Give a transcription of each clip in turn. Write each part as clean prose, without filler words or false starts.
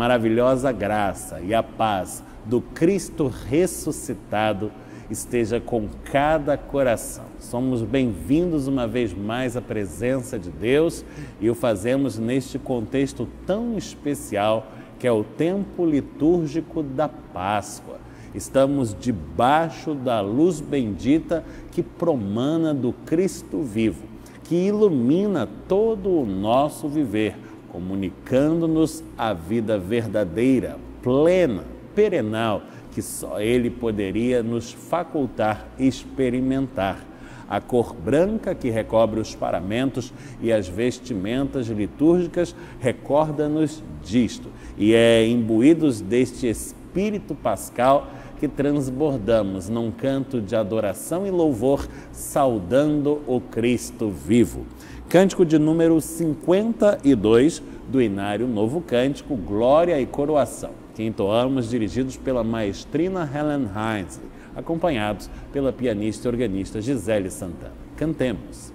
maravilhosa graça e a paz do Cristo ressuscitado esteja com cada coração. Somos bem-vindos uma vez mais à presença de Deus e o fazemos neste contexto tão especial que é o tempo litúrgico da Páscoa. Estamos debaixo da luz bendita que promana do Cristo vivo, que ilumina todo o nosso viver, comunicando-nos a vida verdadeira, plena, perenal, que só Ele poderia nos facultar experimentar. A cor branca que recobre os paramentos e as vestimentas litúrgicas recorda-nos disto, e é imbuídos deste Espírito Pascal que transbordamos num canto de adoração e louvor, saudando o Cristo vivo. Cântico de número 52 do Inário Novo Cântico, Glória e Coroação, que entoamos dirigidos pela maestrina Helen Heinz, acompanhados pela pianista e organista Gisele Santana. Cantemos.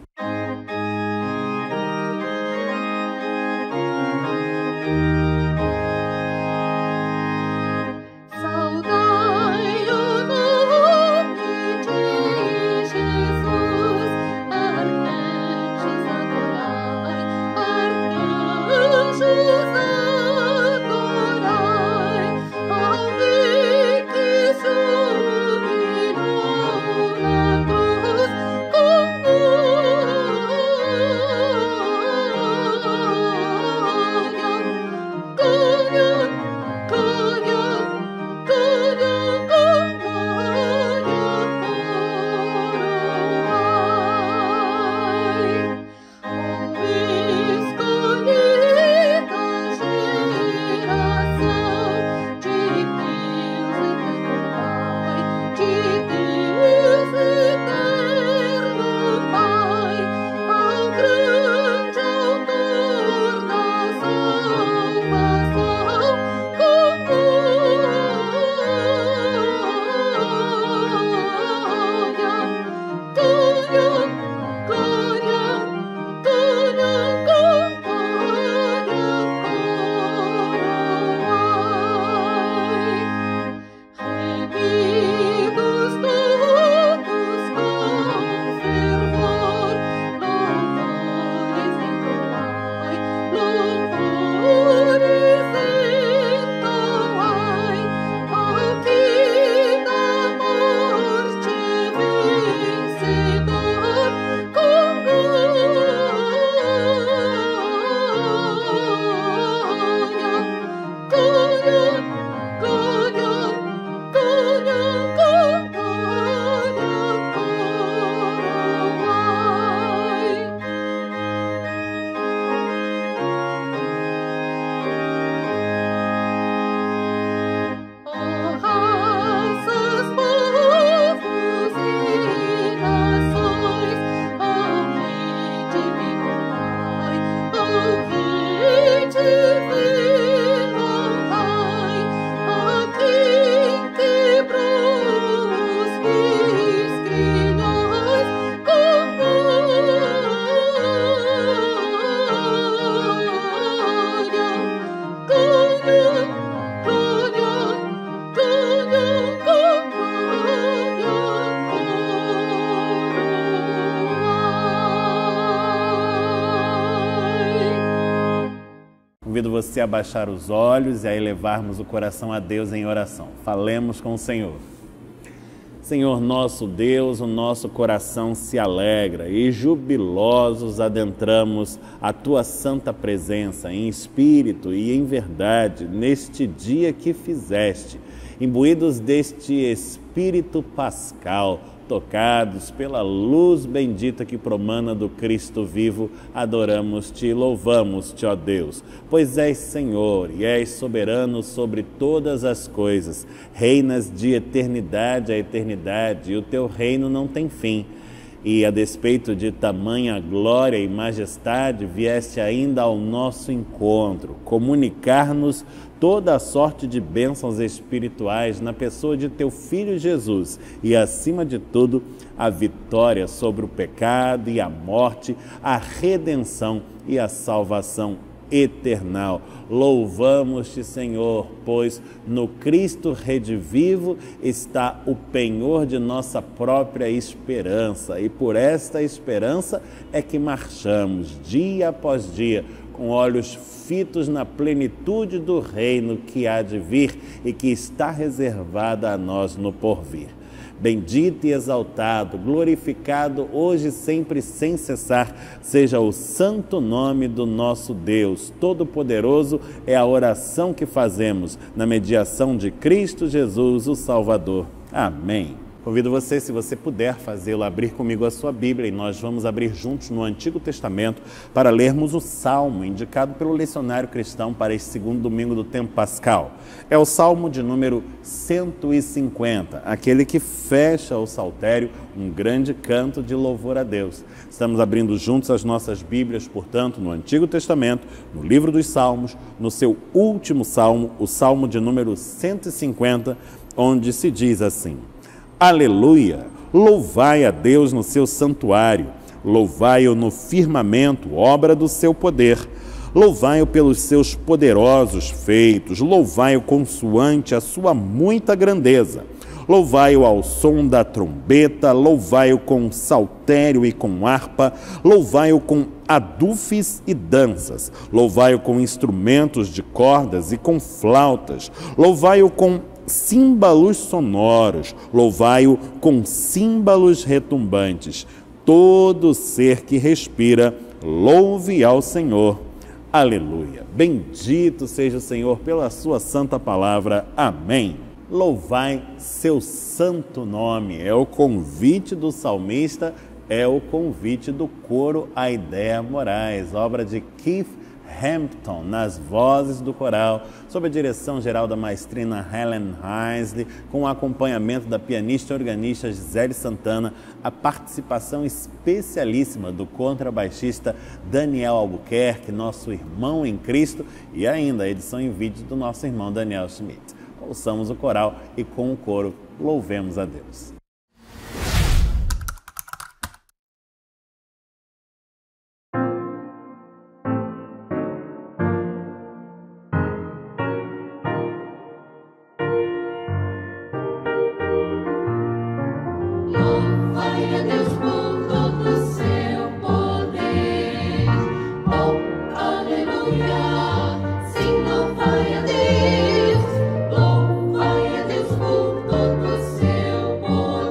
Convido você a baixar os olhos e a elevarmos o coração a Deus em oração. Falemos com o Senhor. Senhor nosso Deus, o nosso coração se alegra e jubilosos adentramos a Tua santa presença em espírito e em verdade neste dia que fizeste, imbuídos deste Espírito Pascal, tocados pela luz bendita que promana do Cristo vivo, adoramos-te e louvamos-te, ó Deus, pois és Senhor e és soberano sobre todas as coisas, reinas de eternidade a eternidade e o teu reino não tem fim. E, a despeito de tamanha glória e majestade, vieste ainda ao nosso encontro, comunicar-nos toda a sorte de bênçãos espirituais na pessoa de teu Filho Jesus e, acima de tudo, a vitória sobre o pecado e a morte, a redenção e a salvação eternal. Louvamos-te, Senhor, pois no Cristo redivivo está o penhor de nossa própria esperança, e por esta esperança é que marchamos dia após dia, com olhos fitos na plenitude do reino que há de vir e que está reservada a nós no porvir. Bendito e exaltado, glorificado hoje e sempre sem cessar, seja o santo nome do nosso Deus Todo-Poderoso. É a oração que fazemos na mediação de Cristo Jesus, o Salvador. Amém. Convido você, se você puder fazê-lo, abrir comigo a sua Bíblia, e nós vamos abrir juntos no Antigo Testamento para lermos o Salmo indicado pelo Lecionário Cristão para este segundo domingo do tempo pascal. É o Salmo de número 150, aquele que fecha o saltério, um grande canto de louvor a Deus. Estamos abrindo juntos as nossas Bíblias, portanto, no Antigo Testamento, no livro dos Salmos, no seu último Salmo, o Salmo de número 150, onde se diz assim: Aleluia! Louvai a Deus no seu santuário, louvai-o no firmamento, obra do seu poder. Louvai-o pelos seus poderosos feitos, louvai-o consoante a sua muita grandeza. Louvai-o ao som da trombeta, louvai-o com saltério e com harpa, louvai-o com adufes e danças, louvai-o com instrumentos de cordas e com flautas, louvai-o com símbolos sonoros, louvai-o com símbolos retumbantes. Todo ser que respira, louve ao Senhor. Aleluia. Bendito seja o Senhor pela sua santa palavra. Amém. Louvai seu santo nome. É o convite do salmista, é o convite do coro Aidea Moraes, obra de Keith Hampton, nas vozes do coral, sob a direção geral da maestrina Helen Heisley, com o acompanhamento da pianista e organista Gisele Santana, a participação especialíssima do contrabaixista Daniel Albuquerque, nosso irmão em Cristo, e ainda a edição em vídeo do nosso irmão Daniel Schmidt. Ouçamos o coral e com o coro louvemos a Deus. Por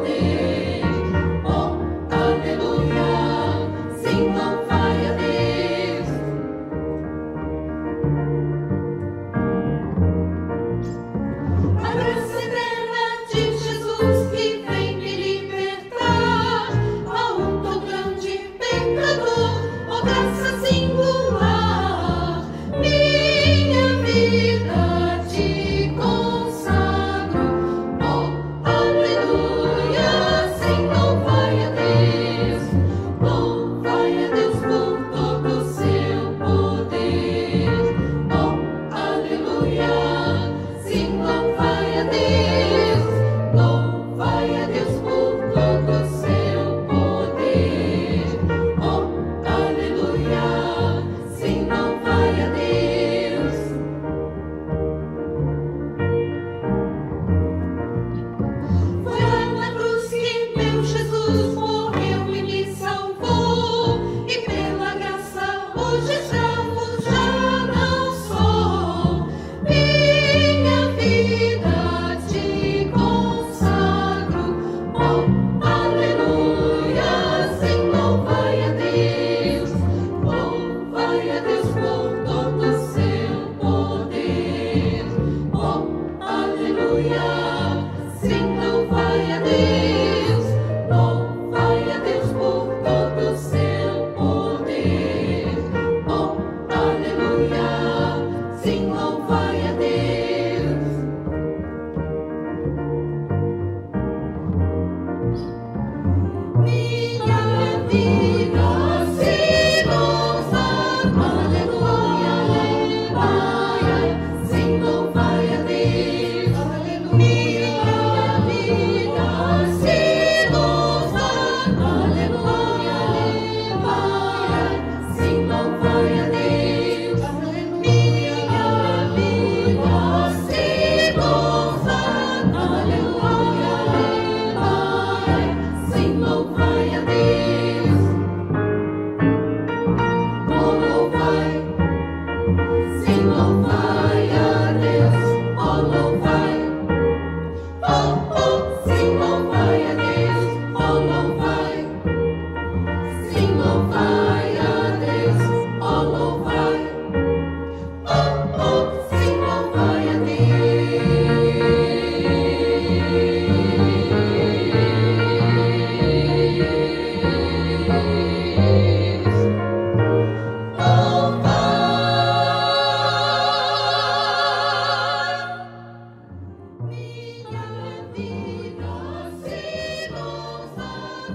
Minha vida se louva,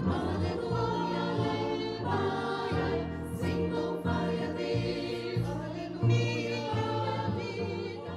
aleluia, aleluia, sim, louvai a Deus, minha vida.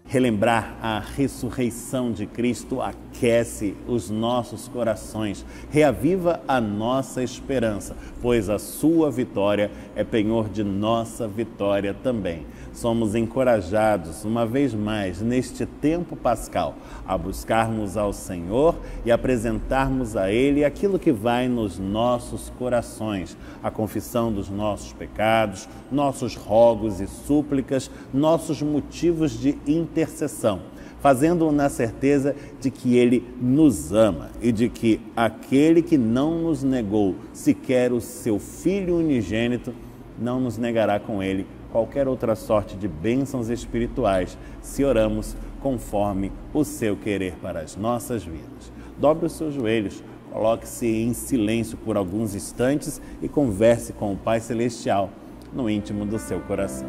Relembrar a ressurreição de Cristo aquece os nossos corações, reaviva a nossa esperança, pois a sua vitória é penhor de nossa vitória também. Somos encorajados, uma vez mais, neste tempo pascal, a buscarmos ao Senhor e apresentarmos a Ele aquilo que vai nos nossos corações, a confissão dos nossos pecados, nossos rogos e súplicas, nossos motivos de intercessão, fazendo-o na certeza de que Ele nos ama e de que aquele que não nos negou sequer o seu Filho unigênito, não nos negará com Ele qualquer outra sorte de bênçãos espirituais, se oramos conforme o seu querer para as nossas vidas. Dobre os seus joelhos, coloque-se em silêncio por alguns instantes e converse com o Pai Celestial no íntimo do seu coração.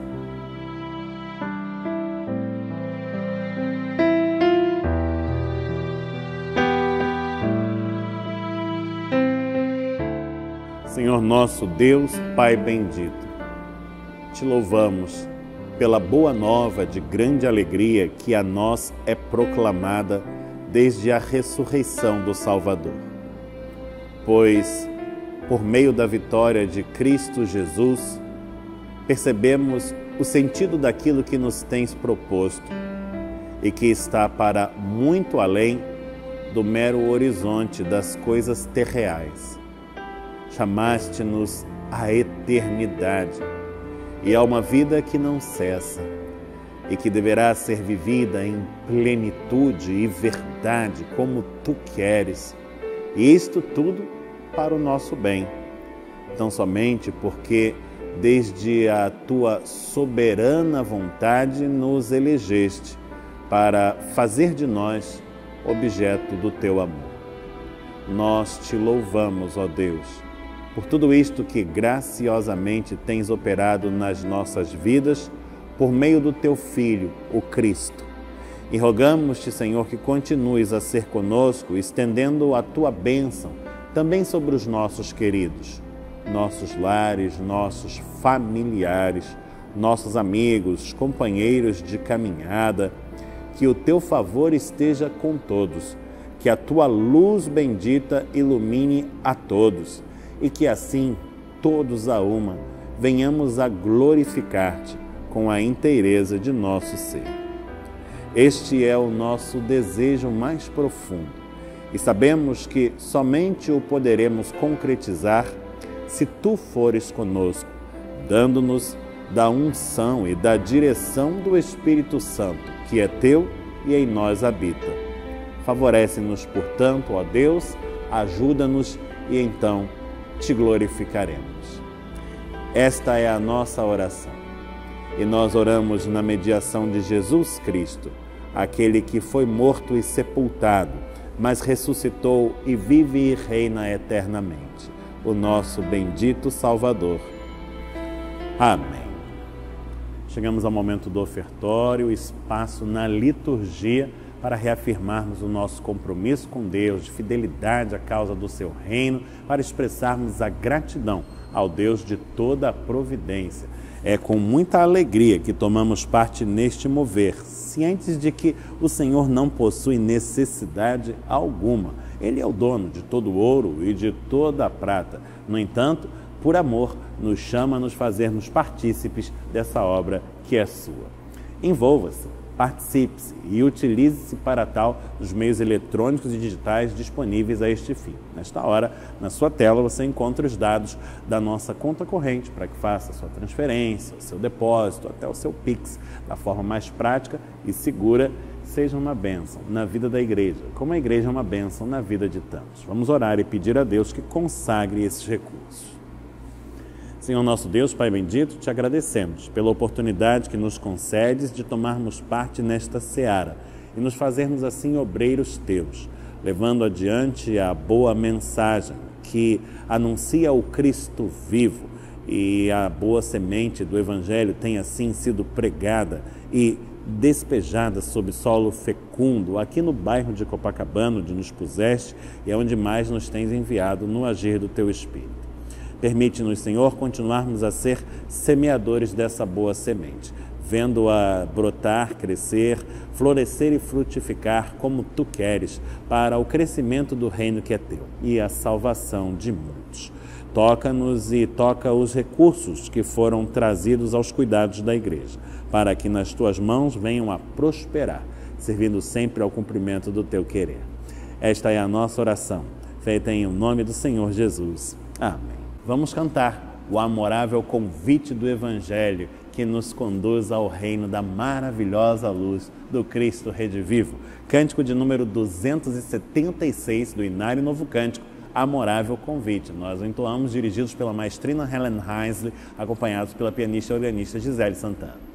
Senhor nosso Deus, Pai bendito, te louvamos pela boa nova de grande alegria que a nós é proclamada desde a ressurreição do Salvador. Pois, por meio da vitória de Cristo Jesus, percebemos o sentido daquilo que nos tens proposto e que está para muito além do mero horizonte das coisas terreais. Chamaste-nos à eternidade e a uma vida que não cessa e que deverá ser vivida em plenitude e verdade como tu queres. E isto tudo para o nosso bem, tão somente porque desde a tua soberana vontade nos elegeste para fazer de nós objeto do teu amor. Nós te louvamos, ó Deus, por tudo isto que graciosamente tens operado nas nossas vidas por meio do teu Filho, o Cristo. E rogamos-te, Senhor, que continues a ser conosco, estendendo a tua bênção também sobre os nossos queridos, nossos lares, nossos familiares, nossos amigos, companheiros de caminhada. Que o teu favor esteja com todos, que a tua luz bendita ilumine a todos e que assim, todos a uma, venhamos a glorificar-te com a inteireza de nosso ser. Este é o nosso desejo mais profundo e sabemos que somente o poderemos concretizar se tu fores conosco, dando-nos da unção e da direção do Espírito Santo, que é teu e em nós habita. Favorece-nos, portanto, ó Deus, ajuda-nos e então te glorificaremos. Esta é a nossa oração e nós oramos na mediação de Jesus Cristo, aquele que foi morto e sepultado, mas ressuscitou e vive e reina eternamente, o nosso bendito Salvador. Amém. Chegamos ao momento do ofertório, espaço na liturgia para reafirmarmos o nosso compromisso com Deus, de fidelidade à causa do seu reino, para expressarmos a gratidão ao Deus de toda a providência. É com muita alegria que tomamos parte neste mover, cientes de que o Senhor não possui necessidade alguma. Ele é o dono de todo o ouro e de toda a prata. No entanto, por amor, nos chama a nos fazermos partícipes dessa obra que é sua. Envolva-se, participe-se e utilize-se para tal dos meios eletrônicos e digitais disponíveis a este fim. Nesta hora, na sua tela, você encontra os dados da nossa conta corrente para que faça a sua transferência, o seu depósito, até o seu Pix, da forma mais prática e segura. Seja uma bênção na vida da igreja, como a igreja é uma bênção na vida de tantos. Vamos orar e pedir a Deus que consagre esses recursos. Senhor nosso Deus, Pai bendito, te agradecemos pela oportunidade que nos concedes de tomarmos parte nesta seara e nos fazermos assim obreiros teus, levando adiante a boa mensagem que anuncia o Cristo vivo, e a boa semente do Evangelho tem assim sido pregada e despejada sobre solo fecundo, aqui no bairro de Copacabana, onde nos puseste e é onde mais nos tens enviado no agir do teu Espírito. Permite-nos, Senhor, continuarmos a ser semeadores dessa boa semente, vendo-a brotar, crescer, florescer e frutificar como tu queres, para o crescimento do reino que é teu e a salvação de muitos. Toca-nos e toca os recursos que foram trazidos aos cuidados da igreja, para que nas tuas mãos venham a prosperar, servindo sempre ao cumprimento do teu querer. Esta é a nossa oração, feita em nome do Senhor Jesus. Amém. Vamos cantar o amorável convite do Evangelho que nos conduz ao reino da maravilhosa luz do Cristo Redivivo. Cântico de número 276 do Inário Novo Cântico, Amorável Convite. Nós o entoamos dirigidos pela maestrina Helen Heisley, acompanhados pela pianista e organista Gisele Santana.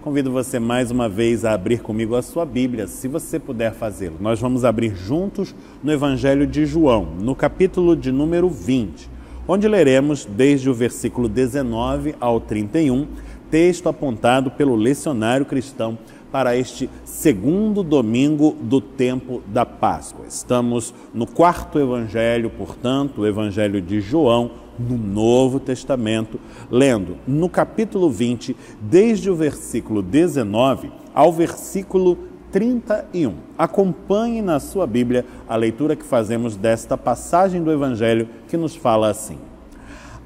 Convido você mais uma vez a abrir comigo a sua Bíblia, se você puder fazê-lo. Nós vamos abrir juntos no Evangelho de João, no capítulo de número 20, onde leremos desde o versículo 19 ao 31, texto apontado pelo lecionário cristão para este segundo domingo do tempo da Páscoa. Estamos no quarto Evangelho, portanto, o Evangelho de João, no Novo Testamento, lendo no capítulo 20, desde o versículo 19 ao versículo 31. Acompanhe na sua Bíblia a leitura que fazemos desta passagem do Evangelho que nos fala assim.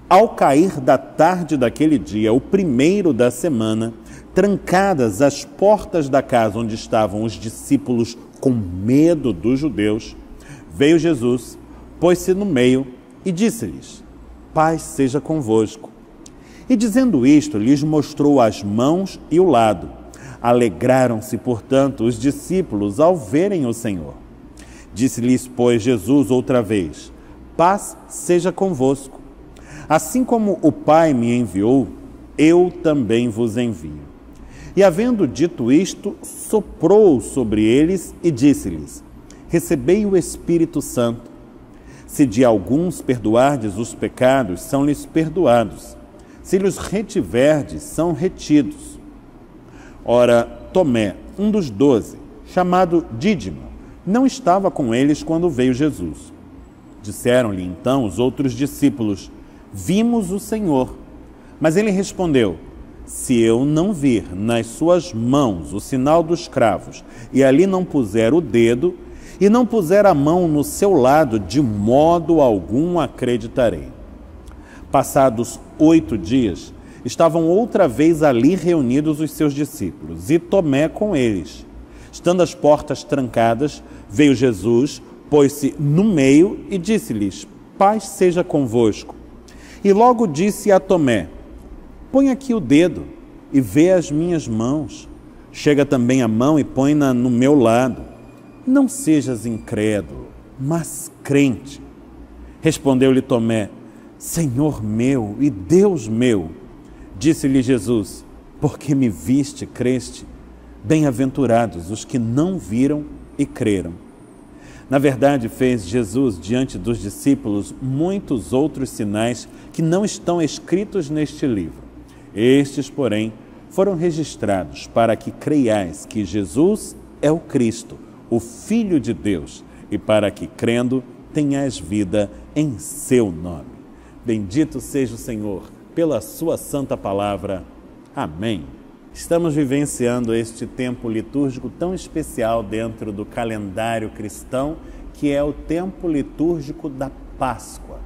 Ao cair da tarde daquele dia, o primeiro da semana, trancadas as portas da casa onde estavam os discípulos com medo dos judeus, veio Jesus, pôs-se no meio e disse-lhes: paz seja convosco. E dizendo isto, lhes mostrou as mãos e o lado. Alegraram-se, portanto, os discípulos ao verem o Senhor. Disse-lhes, pois, Jesus outra vez: paz seja convosco. Assim como o Pai me enviou, eu também vos envio. E havendo dito isto, soprou sobre eles e disse-lhes: recebei o Espírito Santo. Se de alguns perdoardes os pecados, são-lhes perdoados. Se lhes retiverdes, são retidos. Ora, Tomé, um dos 12, chamado Dídimo, não estava com eles quando veio Jesus. Disseram-lhe então os outros discípulos: vimos o Senhor. Mas ele respondeu: se eu não vir nas suas mãos o sinal dos cravos, e ali não puser o dedo, e não puser a mão no seu lado, de modo algum acreditarei. Passados 8 dias, estavam outra vez ali reunidos os seus discípulos, e Tomé com eles. Estando as portas trancadas, veio Jesus, pôs-se no meio e disse-lhes: paz seja convosco. E logo disse a Tomé: põe aqui o dedo e vê as minhas mãos. Chega também a mão e põe-na no meu lado. Não sejas incrédulo, mas crente. Respondeu-lhe Tomé: Senhor meu e Deus meu. Disse-lhe Jesus: porque me viste, creste. Bem-aventurados os que não viram e creram. Na verdade, fez Jesus diante dos discípulos muitos outros sinais que não estão escritos neste livro. Estes, porém, foram registrados para que creiais que Jesus é o Cristo, o Filho de Deus, e para que, crendo, tenhais vida em seu nome. Bendito seja o Senhor pela sua santa palavra. Amém. Estamos vivenciando este tempo litúrgico tão especial dentro do calendário cristão, que é o tempo litúrgico da Páscoa.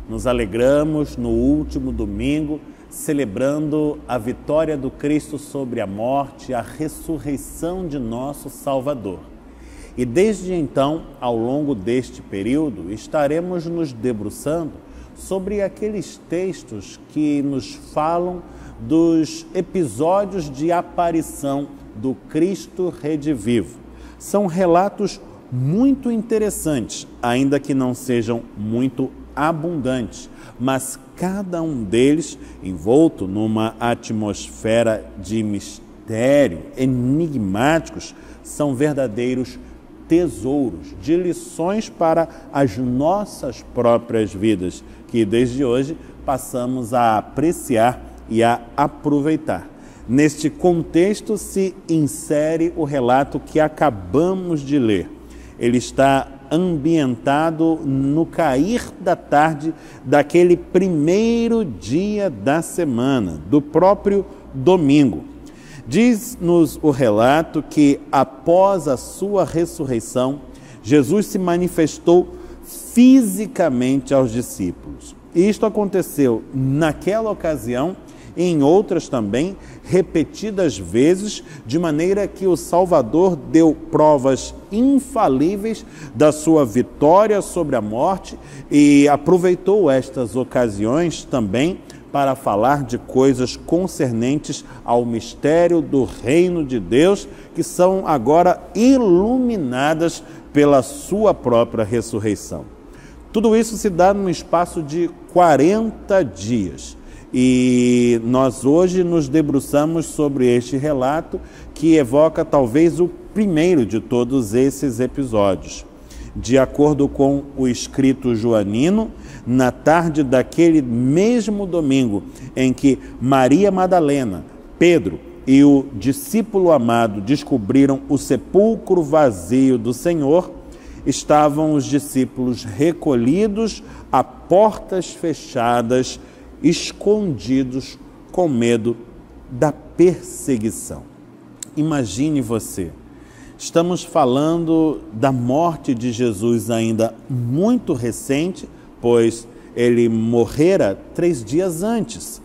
Nos alegramos no último domingo, celebrando a vitória do Cristo sobre a morte, a ressurreição de nosso Salvador. E desde então, ao longo deste período, estaremos nos debruçando sobre aqueles textos que nos falam dos episódios de aparição do Cristo redivivo. São relatos muito interessantes, ainda que não sejam muito abundantes, mas cada um deles envolto numa atmosfera de mistério, enigmáticos, são verdadeiros tesouros de lições para as nossas próprias vidas, que desde hoje passamos a apreciar e a aproveitar. Neste contexto se insere o relato que acabamos de ler. Ele está ambientado no cair da tarde daquele primeiro dia da semana, do próprio domingo. Diz-nos o relato que, após a sua ressurreição, Jesus se manifestou fisicamente aos discípulos. Isto aconteceu naquela ocasião e em outras também, repetidas vezes, de maneira que o Salvador deu provas infalíveis da sua vitória sobre a morte e aproveitou estas ocasiões também para falar de coisas concernentes ao mistério do reino de Deus, que são agora iluminadas pela sua própria ressurreição. Tudo isso se dá num espaço de 40 dias. E nós hoje nos debruçamos sobre este relato que evoca talvez o primeiro de todos esses episódios. De acordo com o escrito joanino, na tarde daquele mesmo domingo em que Maria Madalena, Pedro e o discípulo amado descobriram o sepulcro vazio do Senhor, estavam os discípulos recolhidos a portas fechadas, escondidos com medo da perseguição. Imagine você, estamos falando da morte de Jesus ainda muito recente, pois ele morrera 3 dias antes,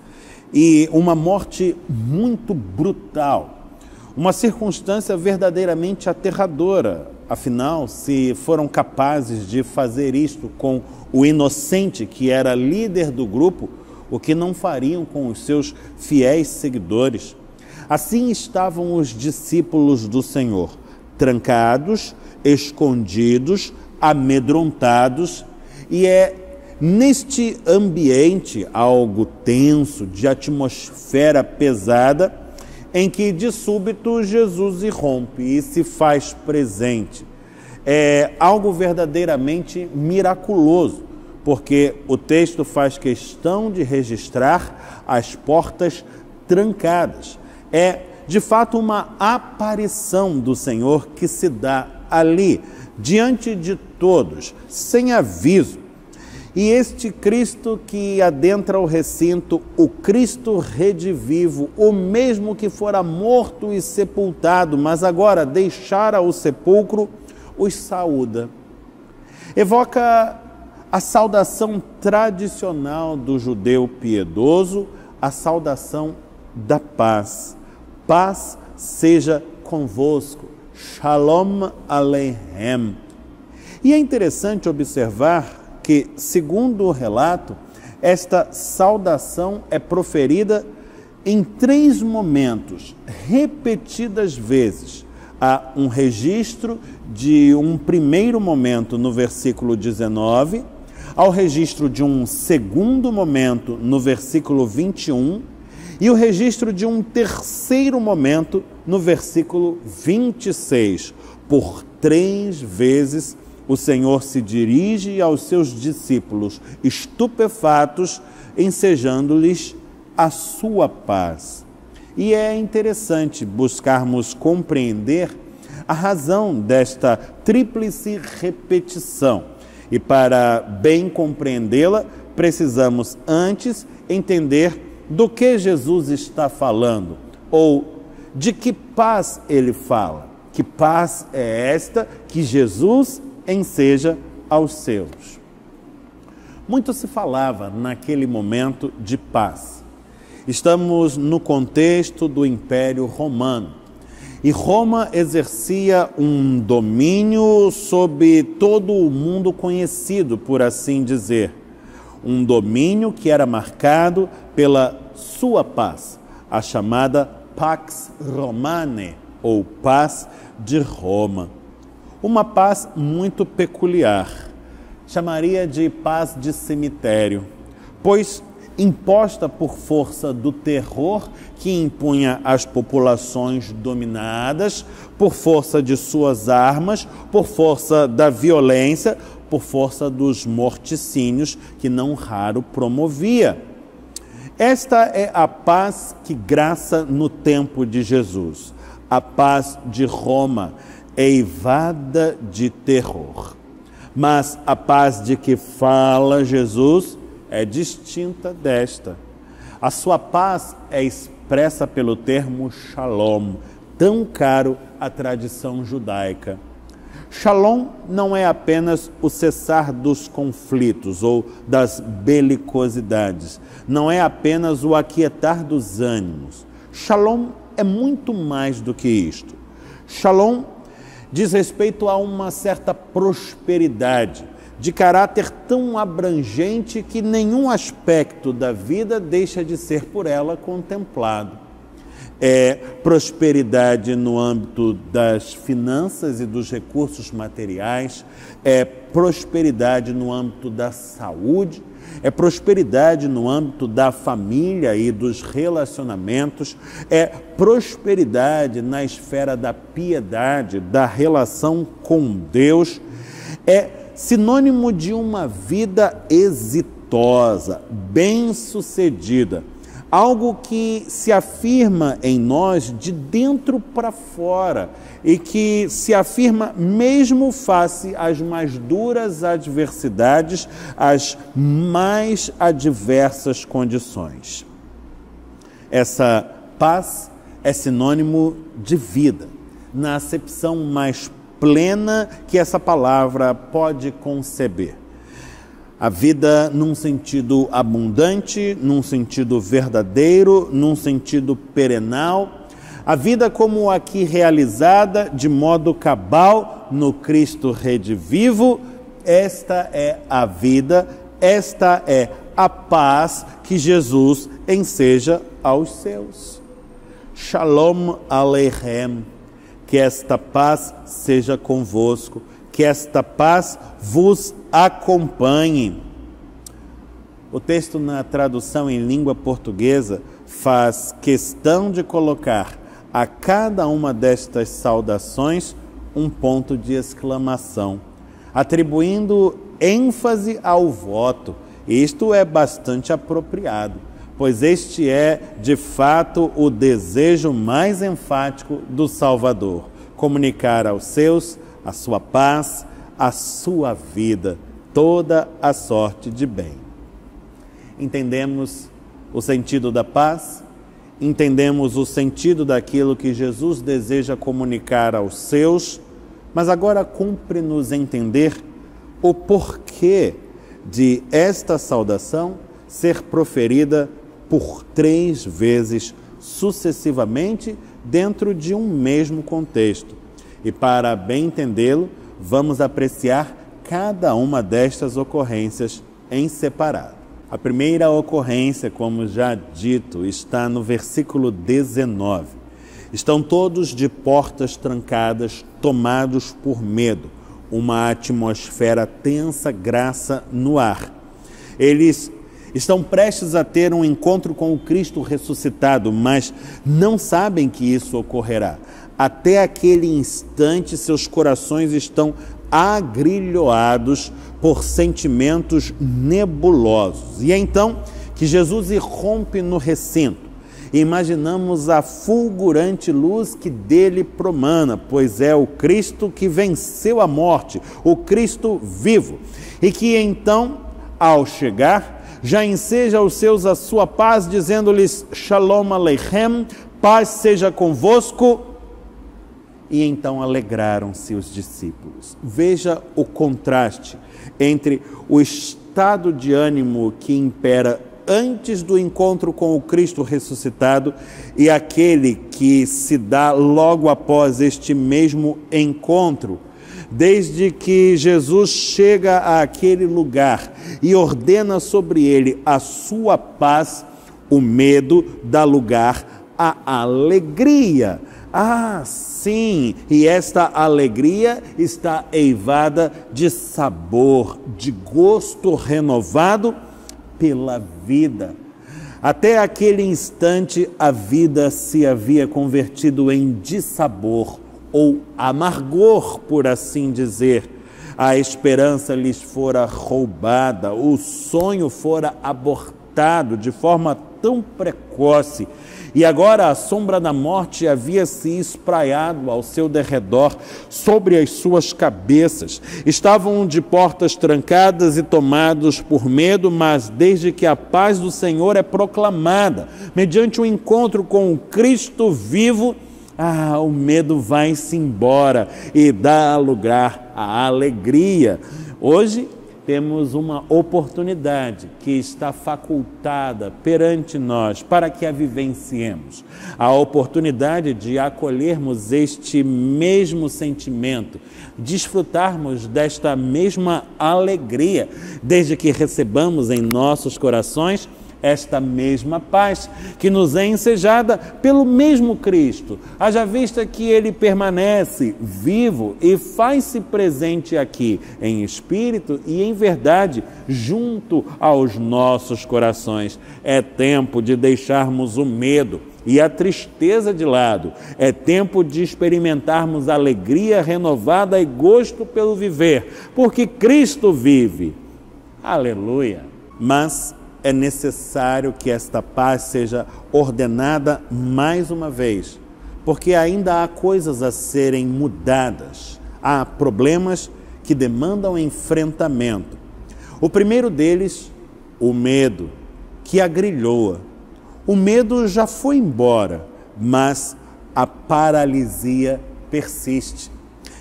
e uma morte muito brutal, uma circunstância verdadeiramente aterradora. Afinal, se foram capazes de fazer isto com o inocente que era líder do grupo, o que não fariam com os seus fiéis seguidores? Assim estavam os discípulos do Senhor, trancados, escondidos, amedrontados, e é neste ambiente algo tenso, de atmosfera pesada, em que de súbito Jesus irrompe e se faz presente. É algo verdadeiramente miraculoso, porque o texto faz questão de registrar as portas trancadas. É, de fato, uma aparição do Senhor que se dá ali, diante de todos, sem aviso. E este Cristo que adentra o recinto, o Cristo redivivo, o mesmo que fora morto e sepultado, mas agora deixara o sepulcro, os saúda. Evoca a saudação tradicional do judeu piedoso, a saudação da paz. Paz seja convosco. Shalom Aleichem. E é interessante observar que, segundo o relato, esta saudação é proferida em 3 momentos, repetidas vezes. Há um registro de um primeiro momento no versículo 19, há o registro de um segundo momento no versículo 21 e o registro de um terceiro momento no versículo 26. Por 3 vezes o Senhor se dirige aos seus discípulos estupefatos, ensejando-lhes a sua paz. E é interessante buscarmos compreender a razão desta tríplice repetição. E para bem compreendê-la, precisamos antes entender do que Jesus está falando, ou de que paz ele fala. Que paz é esta que Jesus enseja aos seus? Muito se falava naquele momento de paz. Estamos no contexto do Império Romano. E Roma exercia um domínio sobre todo o mundo conhecido, por assim dizer. Um domínio que era marcado pela sua paz, a chamada Pax Romanae, ou Paz de Roma. Uma paz muito peculiar. Chamaria de paz de cemitério, pois imposta por força do terror que impunha às populações dominadas, por força de suas armas, por força da violência, por força dos morticínios que não raro promovia. Esta é a paz que graça no tempo de Jesus. A paz de Roma, eivada de terror. Mas a paz de que fala Jesus é distinta desta. A sua paz é expressa pelo termo shalom, tão caro à tradição judaica. Shalom não é apenas o cessar dos conflitos ou das belicosidades, não é apenas o aquietar dos ânimos. Shalom é muito mais do que isto. Shalom diz respeito a uma certa prosperidade, de caráter tão abrangente que nenhum aspecto da vida deixa de ser por ela contemplado. É prosperidade no âmbito das finanças e dos recursos materiais, é prosperidade no âmbito da saúde, é prosperidade no âmbito da família e dos relacionamentos, é prosperidade na esfera da piedade, da relação com Deus, é sinônimo de uma vida exitosa, bem-sucedida, algo que se afirma em nós de dentro para fora e que se afirma mesmo face às mais duras adversidades, às mais adversas condições. Essa paz é sinônimo de vida, na acepção mais plena que essa palavra pode conceber. A vida num sentido abundante, num sentido verdadeiro, num sentido perenal. A vida como aqui realizada de modo cabal no Cristo redivivo. Esta é a vida, esta é a paz que Jesus enseja aos seus. Shalom Aleichem. Que esta paz seja convosco, que esta paz vos acompanhe. O texto na tradução em língua portuguesa faz questão de colocar a cada uma destas saudações um ponto de exclamação, atribuindo ênfase ao voto. Isto é bastante apropriado, pois este é, de fato, o desejo mais enfático do Salvador, comunicar aos seus a sua paz, a sua vida, toda a sorte de bem. Entendemos o sentido da paz, entendemos o sentido daquilo que Jesus deseja comunicar aos seus, Mas agora cumpre-nos entender o porquê de esta saudação ser proferida por 3 vezes sucessivamente dentro de um mesmo contexto. E para bem entendê-lo, vamos apreciar cada uma destas ocorrências em separado. A primeira ocorrência, como já dito, está no versículo 19. Estão todos de portas trancadas, tomados por medo. Uma atmosfera tensa, graça no ar. Eles estão prestes a ter um encontro com o Cristo ressuscitado, mas não sabem que isso ocorrerá. Até aquele instante, seus corações estão agrilhoados por sentimentos nebulosos. E é então que Jesus irrompe no recinto. Imaginamos a fulgurante luz que dele promana, pois é o Cristo que venceu a morte, o Cristo vivo, e que então, ao chegar, já enseja aos seus a sua paz, dizendo-lhes: Shalom Aleichem, paz seja convosco. E então alegraram-se os discípulos. Veja o contraste entre o estado de ânimo que impera antes do encontro com o Cristo ressuscitado e aquele que se dá logo após este mesmo encontro. Desde que Jesus chega àquele lugar e ordena sobre ele a sua paz, o medo dá lugar à alegria. Ah, sim, e esta alegria está eivada de sabor, de gosto renovado pela vida. Até aquele instante, a vida se havia convertido em dissabor ou amargor, por assim dizer. A esperança lhes fora roubada, o sonho fora abortado de forma tão precoce. E agora a sombra da morte havia se espraiado ao seu derredor, sobre as suas cabeças. Estavam de portas trancadas e tomados por medo, mas desde que a paz do Senhor é proclamada, mediante o encontro com o Cristo vivo, o medo vai-se embora e dá lugar à alegria. Hoje temos uma oportunidade que está facultada perante nós para que a vivenciemos. A oportunidade de acolhermos este mesmo sentimento, desfrutarmos desta mesma alegria, desde que recebamos em nossos corações esta mesma paz que nos é ensejada pelo mesmo Cristo, haja vista que ele permanece vivo e faz-se presente aqui em espírito e em verdade junto aos nossos corações. É tempo de deixarmos o medo e a tristeza de lado. É tempo de experimentarmos alegria renovada e gosto pelo viver, porque Cristo vive. Aleluia! Mas é necessário que esta paz seja ordenada mais uma vez, porque ainda há coisas a serem mudadas, há problemas que demandam enfrentamento. O primeiro deles, o medo, que agrilhoa. O medo já foi embora, mas a paralisia persiste.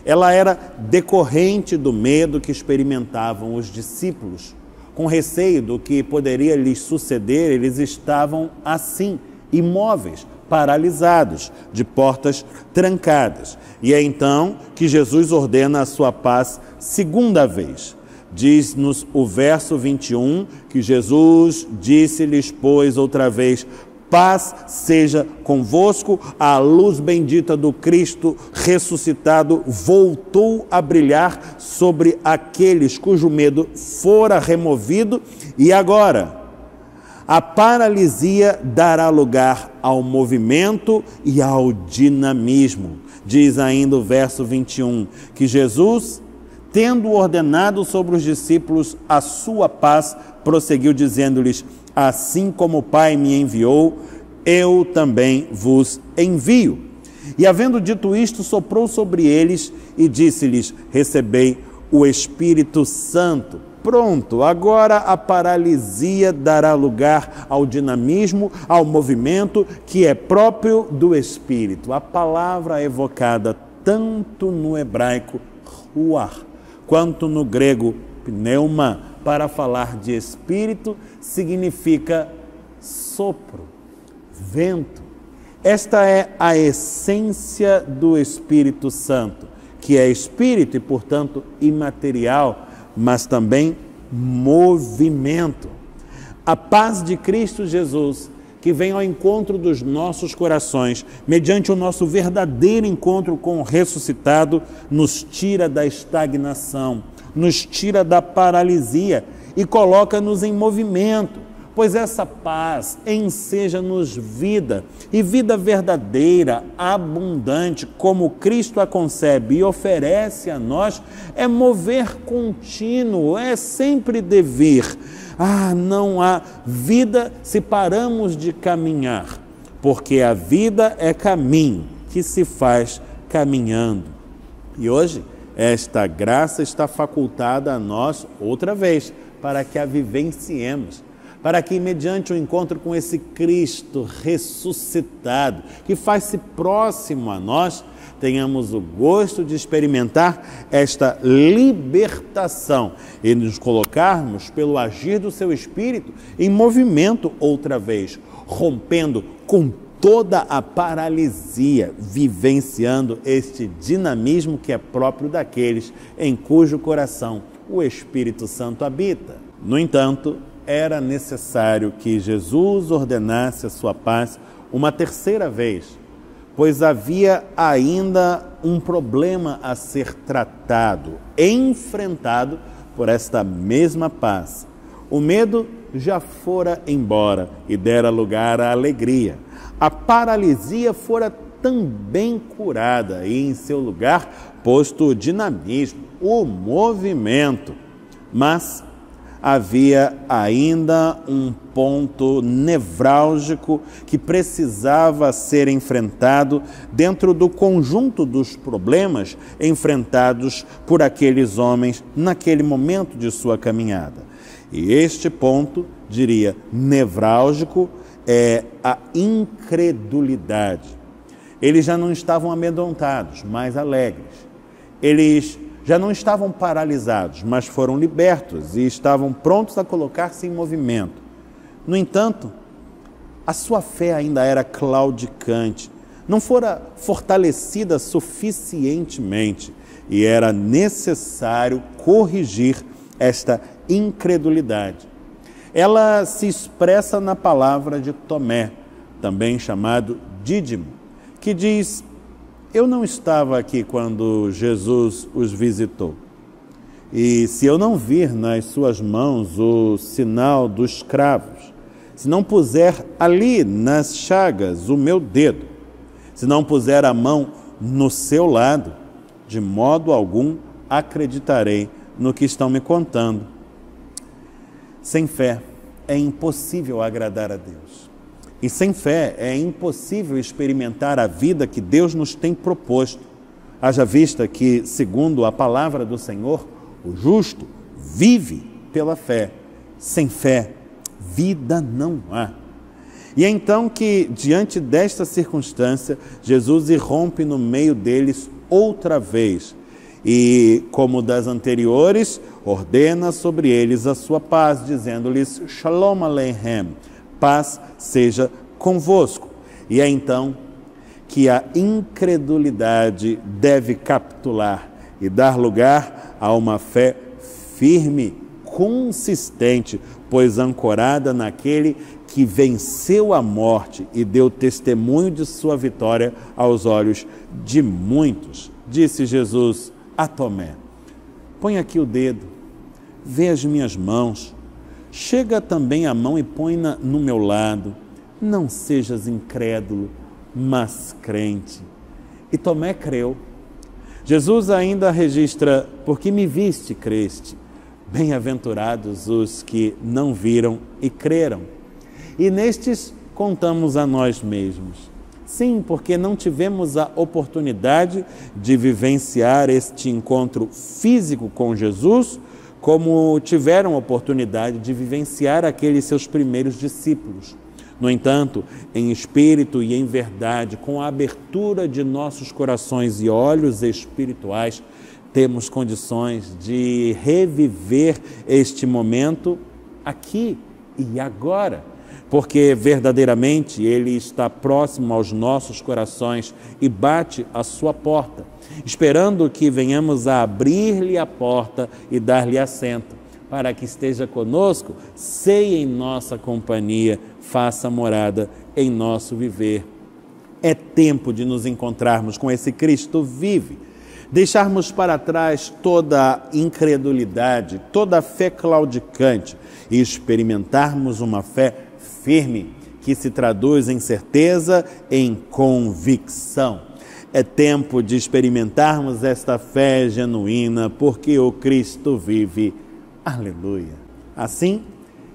Ela era decorrente do medo que experimentavam os discípulos. Com receio do que poderia lhes suceder, eles estavam assim, imóveis, paralisados, de portas trancadas. E é então que Jesus ordena a sua paz segunda vez. Diz-nos o verso 21 que Jesus disse-lhes, pois, outra vez: paz seja convosco. A luz bendita do Cristo ressuscitado voltou a brilhar sobre aqueles cujo medo fora removido, e agora a paralisia dará lugar ao movimento e ao dinamismo. Diz ainda o verso 21 que Jesus, tendo ordenado sobre os discípulos a sua paz, prosseguiu dizendo-lhes: assim como o Pai me enviou, eu também vos envio. E havendo dito isto, soprou sobre eles e disse-lhes: recebei o Espírito Santo. Pronto, agora a paralisia dará lugar ao dinamismo, ao movimento que é próprio do Espírito. A palavra evocada tanto no hebraico ruach, quanto no grego pneuma, para falar de espírito, significa sopro, vento. Esta é a essência do Espírito Santo, que é espírito e, portanto, imaterial, mas também movimento. A paz de Cristo Jesus, que vem ao encontro dos nossos corações, mediante o nosso verdadeiro encontro com o ressuscitado, nos tira da estagnação, nos tira da paralisia e coloca-nos em movimento, pois essa paz enseja-nos vida, e vida verdadeira, abundante, como Cristo a concebe e oferece a nós, é mover contínuo, é sempre devir. Não há vida se paramos de caminhar, porque a vida é caminho que se faz caminhando. E hoje, esta graça está facultada a nós outra vez, para que a vivenciemos, para que, mediante o encontro com esse Cristo ressuscitado, que faz-se próximo a nós, tenhamos o gosto de experimentar esta libertação e nos colocarmos, pelo agir do seu Espírito, em movimento outra vez, rompendo com toda a paralisia, vivenciando este dinamismo que é próprio daqueles em cujo coração o Espírito Santo habita. No entanto, era necessário que Jesus ordenasse a sua paz uma terceira vez, pois havia ainda um problema a ser tratado, enfrentado por esta mesma paz. O medo já fora embora e dera lugar à alegria. A paralisia fora também curada e em seu lugar posto o dinamismo, o movimento. Mas havia ainda um ponto nevrálgico que precisava ser enfrentado dentro do conjunto dos problemas enfrentados por aqueles homens naquele momento de sua caminhada. E este ponto, diria, nevrálgico, é a incredulidade. Eles já não estavam amedrontados, mas alegres. Eles já não estavam paralisados, mas foram libertos e estavam prontos a colocar-se em movimento. No entanto, a sua fé ainda era claudicante, não fora fortalecida suficientemente e era necessário corrigir esta incredulidade. Ela se expressa na palavra de Tomé, também chamado Dídimo, que diz: eu não estava aqui quando Jesus os visitou. E se eu não vir nas suas mãos o sinal dos cravos, se não puser ali nas chagas o meu dedo, se não puser a mão no seu lado, de modo algum acreditarei no que estão me contando. Sem fé é impossível agradar a Deus. E sem fé é impossível experimentar a vida que Deus nos tem proposto. Haja vista que, segundo a palavra do Senhor, o justo vive pela fé. Sem fé, vida não há. E é então que, diante desta circunstância, Jesus irrompe no meio deles outra vez. E, como das anteriores, ordena sobre eles a sua paz, dizendo-lhes: Shalom Aleichem, paz seja convosco. E é então que a incredulidade deve capitular e dar lugar a uma fé firme, consistente, pois ancorada naquele que venceu a morte e deu testemunho de sua vitória aos olhos de muitos. Disse Jesus a Tomé: põe aqui o dedo, vê as minhas mãos, chega também a mão e põe-na no meu lado. Não sejas incrédulo, mas crente. E Tomé creu. Jesus ainda registra: porque me viste, creste. Bem-aventurados os que não viram e creram. E nestes contamos a nós mesmos. Sim, porque não tivemos a oportunidade de vivenciar este encontro físico com Jesus, como tiveram a oportunidade de vivenciar aqueles seus primeiros discípulos. No entanto, em espírito e em verdade, com a abertura de nossos corações e olhos espirituais, temos condições de reviver este momento aqui e agora, porque verdadeiramente Ele está próximo aos nossos corações e bate à sua porta, esperando que venhamos a abrir-lhe a porta e dar-lhe assento, para que esteja conosco, ceie em nossa companhia, faça morada em nosso viver. É tempo de nos encontrarmos com esse Cristo vive, deixarmos para trás toda a incredulidade, toda a fé claudicante e experimentarmos uma fé firme, que se traduz em certeza, em convicção. É tempo de experimentarmos esta fé genuína, porque o Cristo vive. Aleluia! Assim,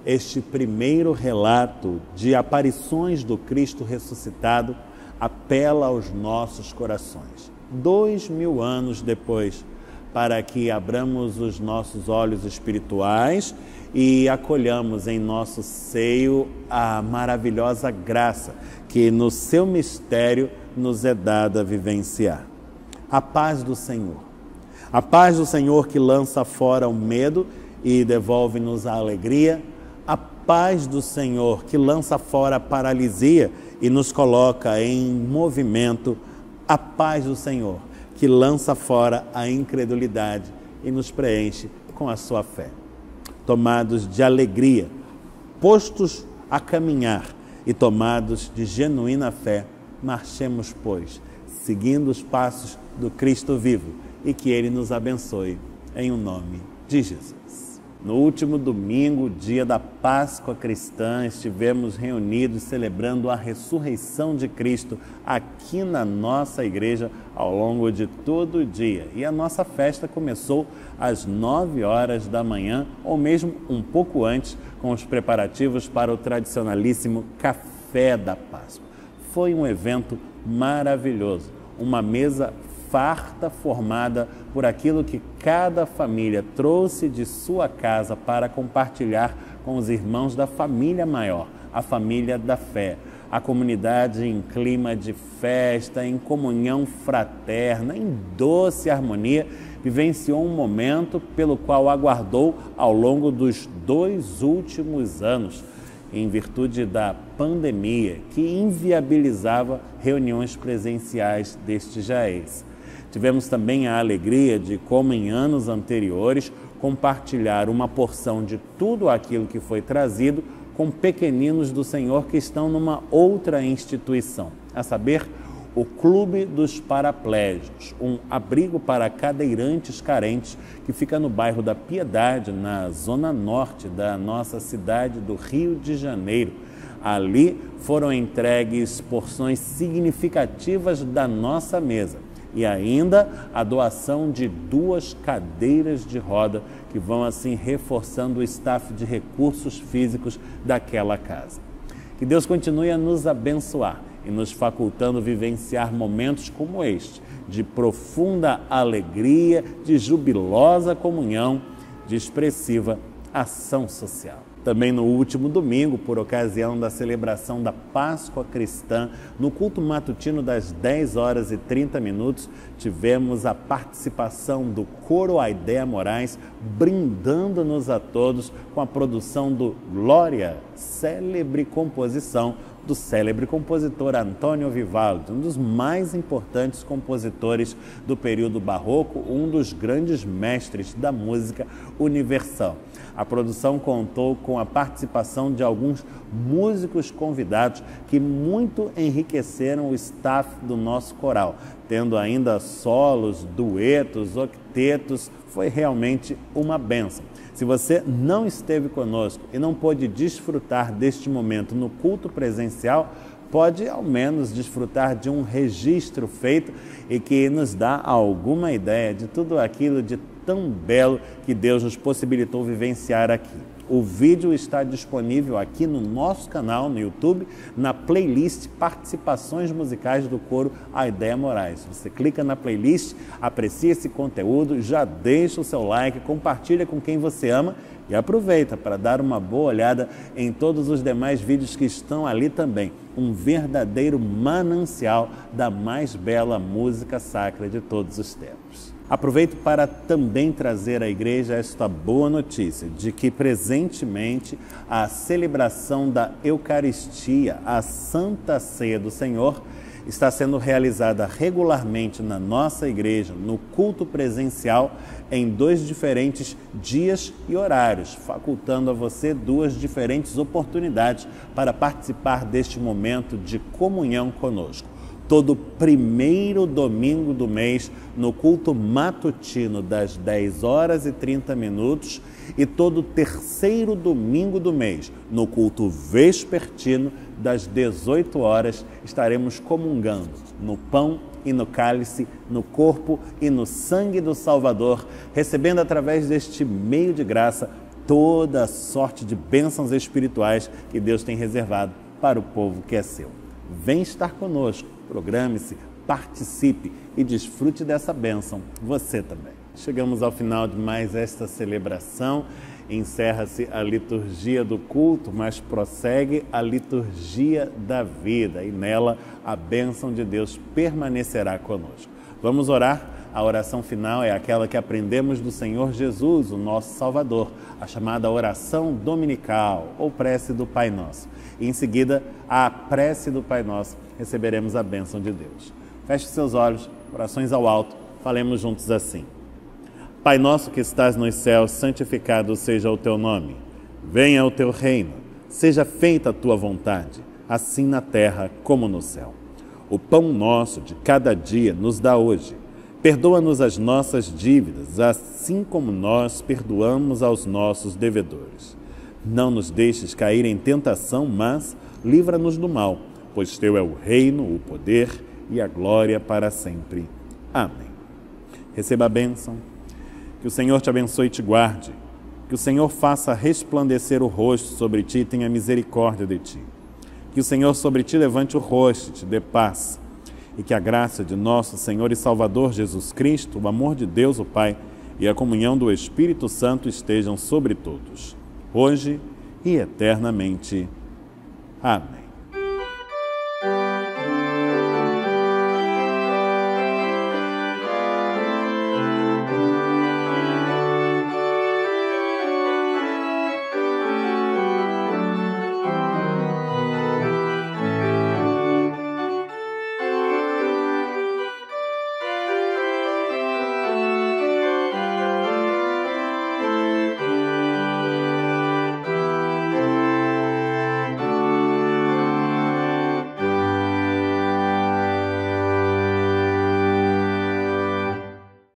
este primeiro relato de aparições do Cristo ressuscitado apela aos nossos corações. 2000 anos depois, para que abramos os nossos olhos espirituais e acolhamos em nosso seio a maravilhosa graça que no seu mistério nos é dada a vivenciar. A paz do Senhor. A paz do Senhor que lança fora o medo e devolve-nos a alegria. A paz do Senhor que lança fora a paralisia e nos coloca em movimento. A paz do Senhor que lança fora a incredulidade e nos preenche com a sua fé. Tomados de alegria, postos a caminhar e tomados de genuína fé, marchemos, pois, seguindo os passos do Cristo vivo, e que Ele nos abençoe, em o nome de Jesus. No último domingo, dia da Páscoa cristã, estivemos reunidos celebrando a ressurreição de Cristo aqui na nossa igreja ao longo de todo o dia. E a nossa festa começou às 9 horas da manhã, ou mesmo um pouco antes, com os preparativos para o tradicionalíssimo Café da Páscoa. Foi um evento maravilhoso, uma mesa farta formada por aquilo que cada família trouxe de sua casa para compartilhar com os irmãos da família maior, a família da fé. A comunidade em clima de festa, em comunhão fraterna, em doce harmonia, vivenciou um momento pelo qual aguardou ao longo dos 2 últimos anos, em virtude da pandemia que inviabilizava reuniões presenciais deste jaez. Tivemos também a alegria de, como em anos anteriores, compartilhar uma porção de tudo aquilo que foi trazido com pequeninos do Senhor que estão numa outra instituição, a saber, o Clube dos Paraplégicos, um abrigo para cadeirantes carentes que fica no bairro da Piedade, na zona norte da nossa cidade do Rio de Janeiro. Ali foram entregues porções significativas da nossa mesa e ainda a doação de 2 cadeiras de roda que vão assim reforçando o staff de recursos físicos daquela casa. Que Deus continue a nos abençoar e nos facultando vivenciar momentos como este, de profunda alegria, de jubilosa comunhão, de expressiva ação social. Também no último domingo, por ocasião da celebração da Páscoa cristã, no culto matutino das 10 horas e 30 minutos, tivemos a participação do Coro Aidéa Moraes, brindando-nos a todos com a produção do Glória, célebre composição do célebre compositor Antônio Vivaldi, um dos mais importantes compositores do período barroco, um dos grandes mestres da música universal. A produção contou com a participação de alguns músicos convidados que muito enriqueceram o staff do nosso coral, tendo ainda solos, duetos, octetos. Foi realmente uma bênção. Se você não esteve conosco e não pôde desfrutar deste momento no culto presencial, pode ao menos desfrutar de um registro feito e que nos dá alguma ideia de tudo aquilo de tão belo que Deus nos possibilitou vivenciar aqui. O vídeo está disponível aqui no nosso canal no YouTube, na playlist Participações Musicais do Coro A Ideia Moraes. Você clica na playlist, aprecia esse conteúdo, já deixa o seu like, compartilha com quem você ama e aproveita para dar uma boa olhada em todos os demais vídeos que estão ali também. Um verdadeiro manancial da mais bela música sacra de todos os tempos. Aproveito para também trazer à igreja esta boa notícia de que presentemente a celebração da Eucaristia, a Santa Ceia do Senhor, está sendo realizada regularmente na nossa igreja, no culto presencial, em 2 diferentes dias e horários, facultando a você 2 diferentes oportunidades para participar deste momento de comunhão conosco. Todo primeiro domingo do mês, no culto matutino das 10h30 e todo terceiro domingo do mês, no culto vespertino das 18h, estaremos comungando no pão e no cálice, no corpo e no sangue do Salvador, recebendo através deste meio de graça toda a sorte de bênçãos espirituais que Deus tem reservado para o povo que é seu. Vem estar conosco, programe-se, participe e desfrute dessa bênção, você também. Chegamos ao final de mais esta celebração, encerra-se a liturgia do culto, mas prossegue a liturgia da vida e nela a bênção de Deus permanecerá conosco. Vamos orar? A oração final é aquela que aprendemos do Senhor Jesus, o nosso Salvador, a chamada oração dominical ou prece do Pai Nosso. E em seguida, a prece do Pai Nosso, receberemos a bênção de Deus. Feche seus olhos, corações ao alto, falemos juntos assim. Pai nosso que estás nos céus, santificado seja o teu nome. Venha o teu reino, seja feita a tua vontade, assim na terra como no céu. O pão nosso de cada dia nos dá hoje. Perdoa-nos as nossas dívidas, assim como nós perdoamos aos nossos devedores. Não nos deixes cair em tentação, mas livra-nos do mal, pois teu é o reino, o poder e a glória para sempre. Amém. Receba a bênção. Que o Senhor te abençoe e te guarde. Que o Senhor faça resplandecer o rosto sobre ti e tenha misericórdia de ti. Que o Senhor sobre ti levante o rosto e te dê paz. E que a graça de nosso Senhor e Salvador Jesus Cristo, o amor de Deus o Pai e a comunhão do Espírito Santo estejam sobre todos, hoje e eternamente. Amém.